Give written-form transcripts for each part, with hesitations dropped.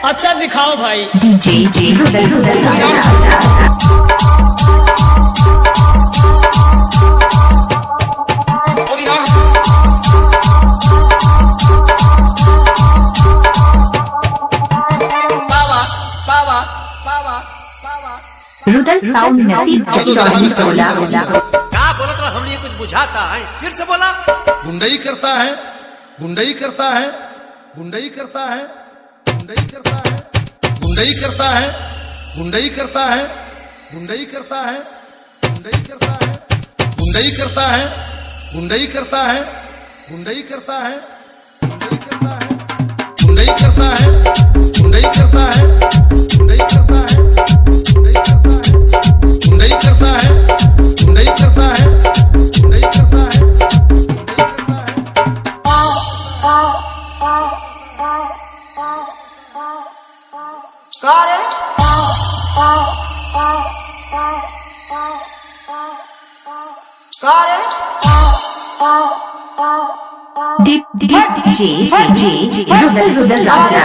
अच्छा दिखाओ भाई। DJ रुदल साउंड नसीब टोला। क्या बोला तो हमने कुछ बुझाता है, फिर से बोला। गुंडई करता है, गुंडई करता है, गुंडई करता है, गुंडई करता है, गुंडई करता है, गुंडई करता है, गुंडई करता है, गुंडई करता है, गुंडई करता है, गुंडई करता है, गुंडई करता है, गुंडई करता है, गुंडई करता है, गुंडई करता है, गुंडई करता है, गुंडई करता है, गुंडई करता है, रुदल राजा।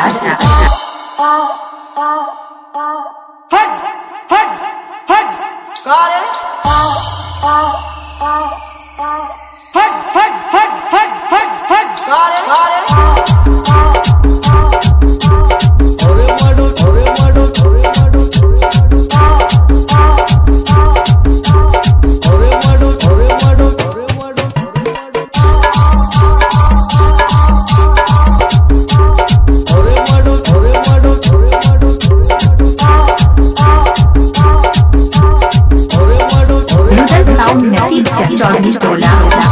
रुदल साउंड नसीब टोला।